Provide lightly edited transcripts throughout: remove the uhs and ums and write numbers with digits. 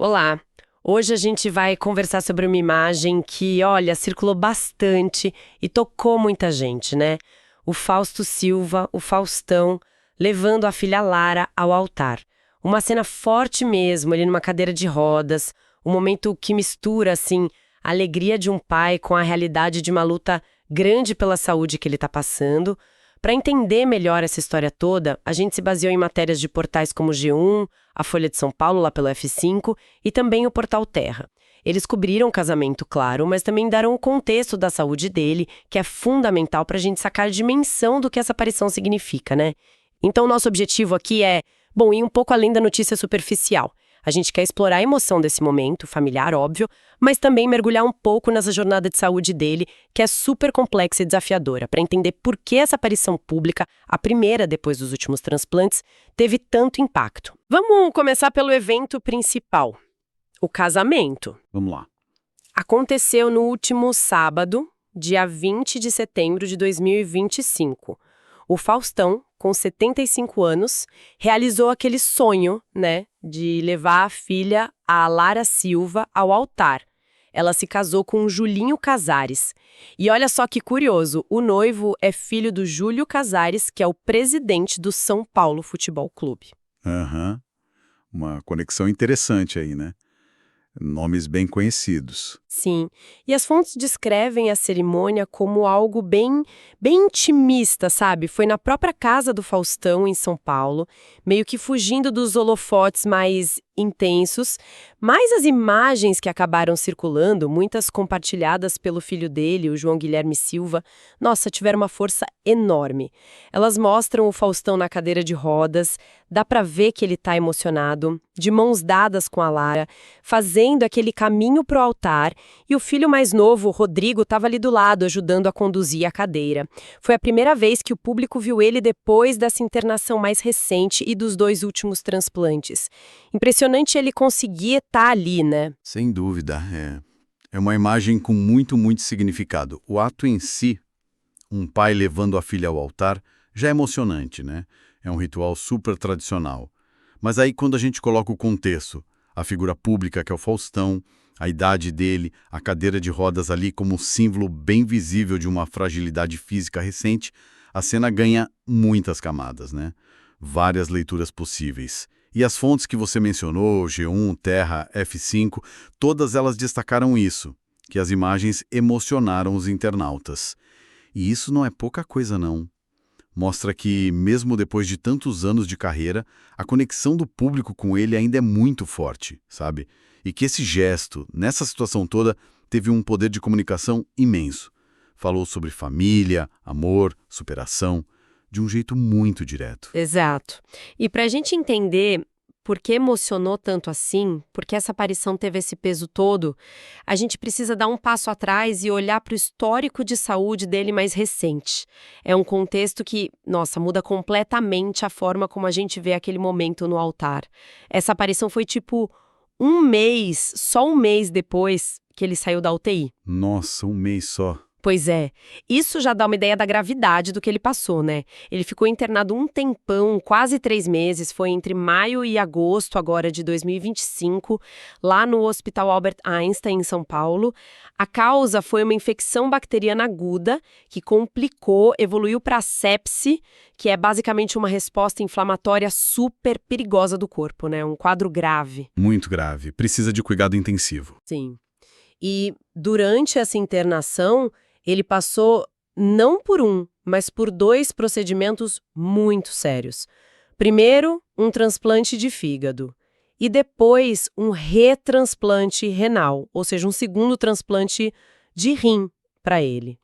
Olá! Hoje a gente vai conversar sobre uma imagem que, olha, circulou bastante e tocou muita gente, né? O Fausto Silva, o Faustão, levando a filha Lara ao altar. Uma cena forte mesmo, ele numa cadeira de rodas, um momento que mistura, assim, a alegria de um pai com a realidade de uma luta grande pela saúde que ele está passando. Para entender melhor essa história toda, a gente se baseou em matérias de portais como o G1, a Folha de São Paulo, lá pelo F5, e também o portal Terra. Eles cobriram o casamento, claro, mas também deram o contexto da saúde dele, que é fundamental para a gente sacar a dimensão do que essa aparição significa, né? Então, nosso objetivo aqui é, bom, ir um pouco além da notícia superficial. A gente quer explorar a emoção desse momento, familiar, óbvio, mas também mergulhar um pouco nessa jornada de saúde dele, que é super complexa e desafiadora, para entender por que essa aparição pública, a primeira depois dos últimos transplantes, teve tanto impacto. Vamos começar pelo evento principal, o casamento. Vamos lá. Aconteceu no último sábado, dia 20 de setembro de 2025. O Faustão, com 75 anos, realizou aquele sonho, né, de levar a filha, a Lara Silva, ao altar. Ela se casou com o Julinho Casares. E olha só que curioso, o noivo é filho do Júlio Casares, que é o presidente do São Paulo Futebol Clube. Uma conexão interessante aí, né? Nomes bem conhecidos. Sim, e as fontes descrevem a cerimônia como algo bem intimista, sabe? Foi na própria casa do Faustão, em São Paulo, meio que fugindo dos holofotes mais intensos, mas as imagens que acabaram circulando, muitas compartilhadas pelo filho dele, o João Guilherme Silva, nossa, tiveram uma força enorme. Elas mostram o Faustão na cadeira de rodas, dá pra ver que ele tá emocionado, de mãos dadas com a Lara, fazendo aquele caminho pro altar. E o filho mais novo, Rodrigo, estava ali do lado, ajudando a conduzir a cadeira. Foi a primeira vez que o público viu ele depois dessa internação mais recente e dos 2 últimos transplantes. Impressionante ele conseguir estar ali, né? Sem dúvida, é uma imagem com muito significado. O ato em si, um pai levando a filha ao altar, já é emocionante, né? É um ritual super tradicional. Mas aí quando a gente coloca o contexto, a figura pública que é o Faustão, a idade dele, a cadeira de rodas ali como símbolo bem visível de uma fragilidade física recente, a cena ganha muitas camadas, né? Várias leituras possíveis. E as fontes que você mencionou, G1, Terra, F5, todas elas destacaram isso, que as imagens emocionaram os internautas. E isso não é pouca coisa, não. Mostra que, mesmo depois de tantos anos de carreira, a conexão do público com ele ainda é muito forte, sabe? E que esse gesto, nessa situação toda, teve um poder de comunicação imenso. Falou sobre família, amor, superação, de um jeito muito direto. Exato. E para a gente entender por que emocionou tanto assim, porque essa aparição teve esse peso todo, a gente precisa dar um passo atrás e olhar para o histórico de saúde dele mais recente. É um contexto que, nossa, muda completamente a forma como a gente vê aquele momento no altar. Essa aparição foi tipo só um mês depois que ele saiu da UTI. Nossa, um mês só. Pois é, isso já dá uma ideia da gravidade do que ele passou, né? Ele ficou internado um tempão, quase 3 meses, foi entre maio e agosto agora de 2025, lá no Hospital Albert Einstein, em São Paulo. A causa foi uma infecção bacteriana aguda que complicou, evoluiu para sepse, que é basicamente uma resposta inflamatória super perigosa do corpo, né? Um quadro grave. Muito grave, precisa de cuidado intensivo. Sim. E durante essa internação, ele passou não por mas por 2 procedimentos muito sérios. Primeiro, um transplante de fígado. E depois, um retransplante renal, ou seja, um segundo transplante de rim para ele.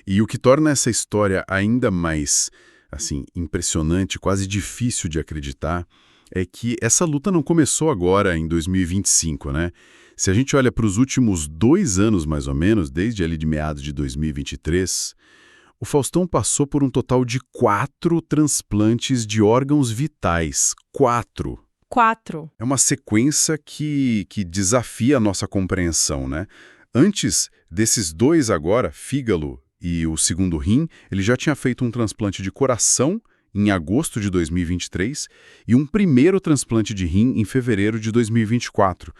E o que torna essa história ainda mais, assim, impressionante, quase difícil de acreditar, é que essa luta não começou agora em 2025, né? Se a gente olha para os últimos 2 anos, mais ou menos, desde ali de meados de 2023, o Faustão passou por um total de 4 transplantes de órgãos vitais. 4. 4. É uma sequência que desafia a nossa compreensão, né? Antes desses 2 agora, fígado e o segundo rim, ele já tinha feito um transplante de coração em agosto de 2023 e um primeiro transplante de rim em fevereiro de 2024.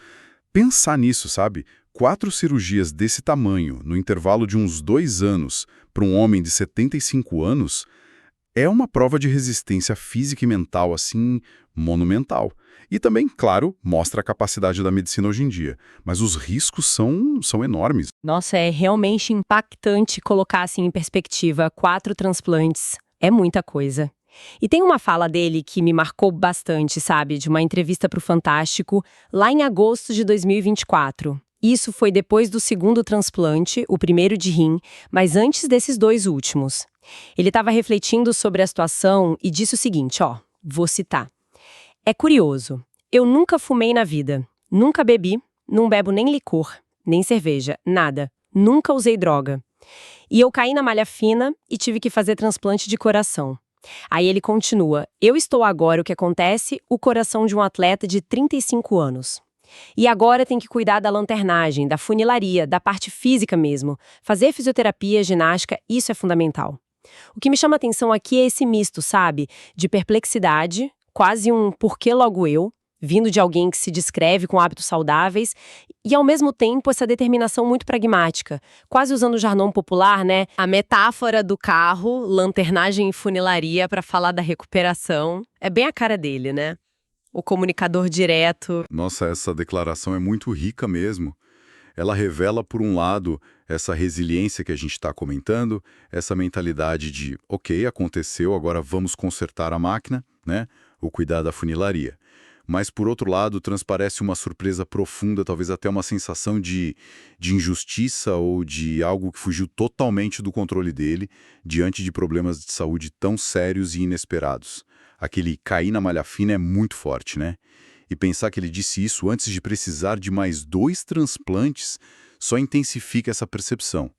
Pensar nisso, sabe? 4 cirurgias desse tamanho, no intervalo de uns 2 anos, para um homem de 75 anos, é uma prova de resistência física e mental, assim, monumental. E também, claro, mostra a capacidade da medicina hoje em dia. Mas os riscos são enormes. Nossa, é realmente impactante colocar assim em perspectiva 4 transplantes. É muita coisa. E tem uma fala dele que me marcou bastante, sabe? De uma entrevista para o Fantástico, lá em agosto de 2024. Isso foi depois do segundo transplante, o primeiro de rim, mas antes desses 2 últimos. Ele estava refletindo sobre a situação e disse o seguinte, vou citar. É curioso, eu nunca fumei na vida, nunca bebi, não bebo nem licor, nem cerveja, nada, nunca usei droga. E eu caí na malha fina e tive que fazer transplante de coração. Aí ele continua, eu estou agora, o que acontece, o coração de um atleta de 35 anos. E agora tem que cuidar da lanternagem, da funilaria, da parte física mesmo. Fazer fisioterapia, ginástica, isso é fundamental. O que me chama a atenção aqui é esse misto, sabe? De perplexidade, quase um por que logo eu, vindo de alguém que se descreve com hábitos saudáveis, e ao mesmo tempo essa determinação muito pragmática, quase usando o jargão popular, né? A metáfora do carro, lanternagem e funilaria para falar da recuperação, é bem a cara dele, né? O comunicador direto. Nossa, essa declaração é muito rica mesmo. Ela revela, por um lado, essa resiliência que a gente está comentando, essa mentalidade de, ok, aconteceu, agora vamos consertar a máquina, né? O cuidar da funilaria. Mas, por outro lado, transparece uma surpresa profunda, talvez até uma sensação de injustiça ou de algo que fugiu totalmente do controle dele diante de problemas de saúde tão sérios e inesperados. Aquele cair na malha fina é muito forte, né? E pensar que ele disse isso antes de precisar de mais 2 transplantes só intensifica essa percepção.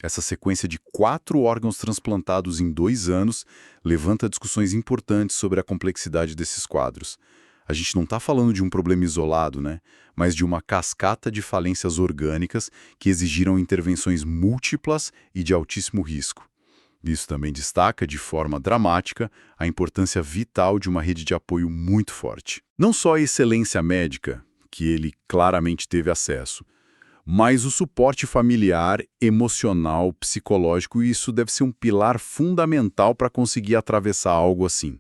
Essa sequência de 4 órgãos transplantados em 2 anos levanta discussões importantes sobre a complexidade desses quadros. A gente não está falando de um problema isolado, né? Mas de uma cascata de falências orgânicas que exigiram intervenções múltiplas e de altíssimo risco. Isso também destaca, de forma dramática, a importância vital de uma rede de apoio muito forte. Não só a excelência médica, que ele claramente teve acesso, mas o suporte familiar, emocional, psicológico, e isso deve ser um pilar fundamental para conseguir atravessar algo assim.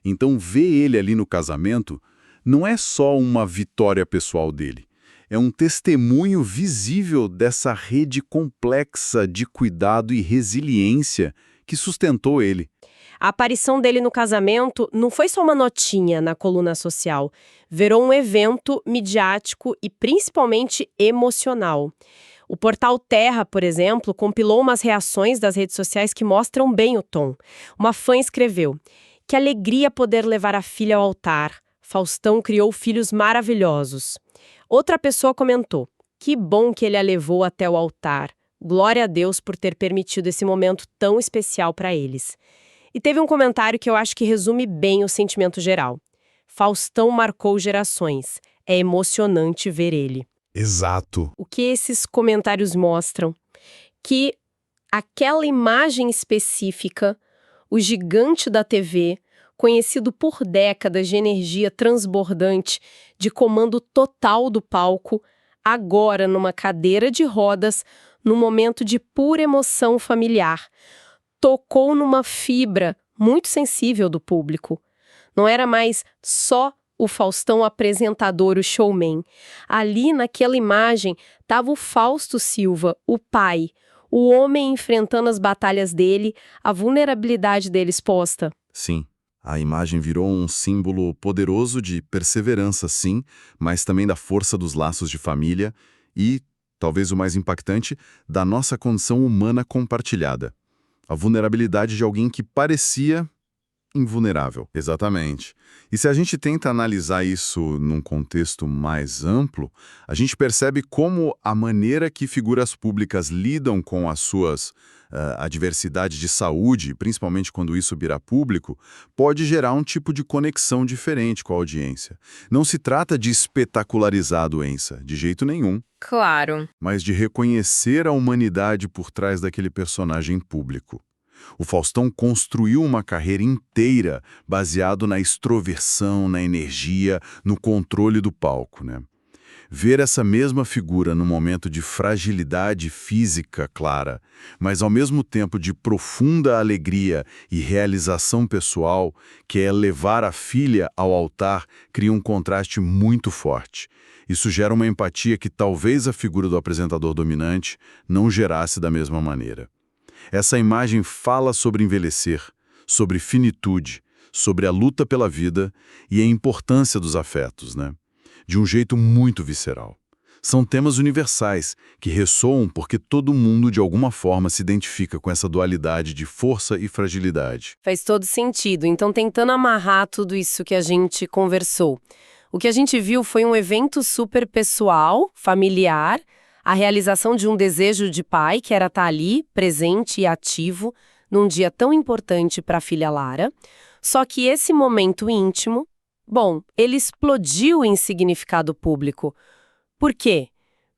Então, ver ele ali no casamento não é só uma vitória pessoal dele. É um testemunho visível dessa rede complexa de cuidado e resiliência que sustentou ele. A aparição dele no casamento não foi só uma notinha na coluna social, virou um evento midiático e principalmente emocional. O portal Terra, por exemplo, compilou umas reações das redes sociais que mostram bem o tom. Uma fã escreveu: "Que alegria poder levar a filha ao altar. Faustão criou filhos maravilhosos." Outra pessoa comentou: "Que bom que ele a levou até o altar. Glória a Deus por ter permitido esse momento tão especial para eles." E teve um comentário que eu acho que resume bem o sentimento geral. "Faustão marcou gerações. É emocionante ver ele." Exato. O que esses comentários mostram? Que aquela imagem específica, o gigante da TV, conhecido por décadas de energia transbordante, de comando total do palco, agora numa cadeira de rodas, num momento de pura emoção familiar, tocou numa fibra muito sensível do público. Não era mais só o Faustão apresentador, o showman. Ali, naquela imagem, estava o Fausto Silva, o pai, o homem enfrentando as batalhas dele, a vulnerabilidade dele exposta. Sim. A imagem virou um símbolo poderoso de perseverança, sim, mas também da força dos laços de família e, talvez o mais impactante, da nossa condição humana compartilhada. A vulnerabilidade de alguém que parecia invulnerável. Exatamente. E se a gente tenta analisar isso num contexto mais amplo, a gente percebe como a maneira que figuras públicas lidam com as suas adversidades de saúde, principalmente quando isso virá público, pode gerar um tipo de conexão diferente com a audiência. Não se trata de espetacularizar a doença, de jeito nenhum. Claro. Mas de reconhecer a humanidade por trás daquele personagem público. O Faustão construiu uma carreira inteira baseado na extroversão, na energia, no controle do palco, né? Ver essa mesma figura num momento de fragilidade física clara, mas ao mesmo tempo de profunda alegria e realização pessoal, que é levar a filha ao altar, cria um contraste muito forte. Isso gera uma empatia que talvez a figura do apresentador dominante não gerasse da mesma maneira. Essa imagem fala sobre envelhecer, sobre finitude, sobre a luta pela vida e a importância dos afetos, né? De um jeito muito visceral. São temas universais, que ressoam porque todo mundo de alguma forma se identifica com essa dualidade de força e fragilidade. Faz todo sentido. Então, tentando amarrar tudo isso que a gente conversou, o que a gente viu foi um evento super pessoal, familiar, a realização de um desejo de pai, que era estar ali, presente e ativo, num dia tão importante para a filha Lara. Só que esse momento íntimo, bom, ele explodiu em significado público. Por quê?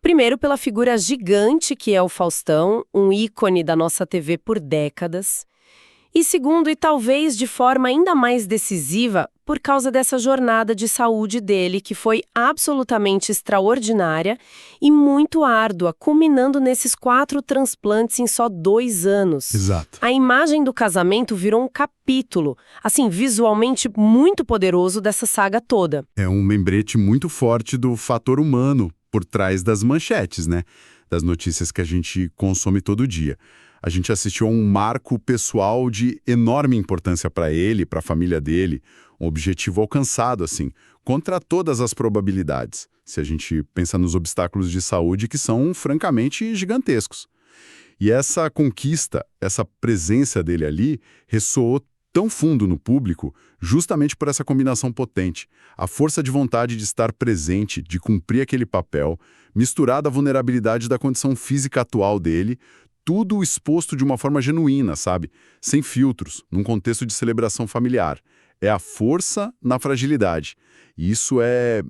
Primeiro, pela figura gigante que é o Faustão, um ícone da nossa TV por décadas. E segundo, e talvez de forma ainda mais decisiva, por causa dessa jornada de saúde dele, que foi absolutamente extraordinária e muito árdua, culminando nesses 4 transplantes em só 2 anos. Exato. A imagem do casamento virou um capítulo, assim, visualmente muito poderoso dessa saga toda. É um lembrete muito forte do fator humano por trás das manchetes, né? Das notícias que a gente consome todo dia. A gente assistiu a um marco pessoal de enorme importância para ele, para a família dele, um objetivo alcançado, assim, contra todas as probabilidades, se a gente pensa nos obstáculos de saúde que são francamente gigantescos. E essa conquista, essa presença dele ali, ressoou tão fundo no público justamente por essa combinação potente, a força de vontade de estar presente, de cumprir aquele papel, misturada à vulnerabilidade da condição física atual dele, tudo exposto de uma forma genuína, sabe? Sem filtros, num contexto de celebração familiar. É a força na fragilidade. E isso é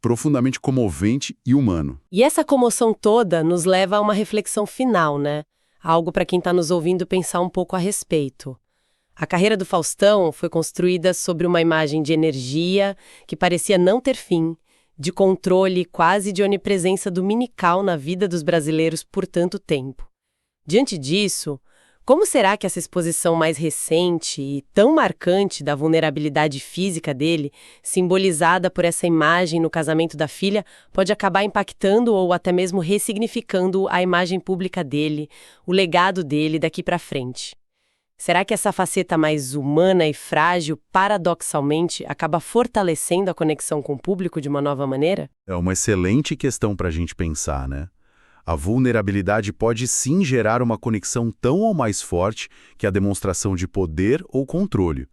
profundamente comovente e humano. E essa comoção toda nos leva a uma reflexão final, né? Algo para quem está nos ouvindo pensar um pouco a respeito. A carreira do Faustão foi construída sobre uma imagem de energia que parecia não ter fim, de controle quase de onipresença dominical na vida dos brasileiros por tanto tempo. Diante disso, como será que essa exposição mais recente e tão marcante da vulnerabilidade física dele, simbolizada por essa imagem no casamento da filha, pode acabar impactando ou até mesmo ressignificando a imagem pública dele, o legado dele daqui para frente? Será que essa faceta mais humana e frágil, paradoxalmente, acaba fortalecendo a conexão com o público de uma nova maneira? É uma excelente questão para a gente pensar, né? A vulnerabilidade pode sim gerar uma conexão tão ou mais forte que a demonstração de poder ou controle.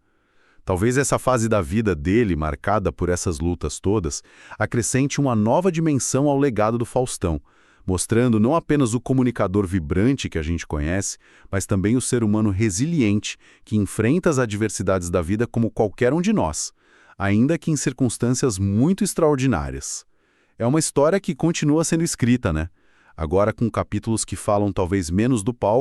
Talvez essa fase da vida dele, marcada por essas lutas todas, acrescente uma nova dimensão ao legado do Faustão, mostrando não apenas o comunicador vibrante que a gente conhece, mas também o ser humano resiliente que enfrenta as adversidades da vida como qualquer um de nós, ainda que em circunstâncias muito extraordinárias. É uma história que continua sendo escrita, né? Agora com capítulos que falam talvez menos do palco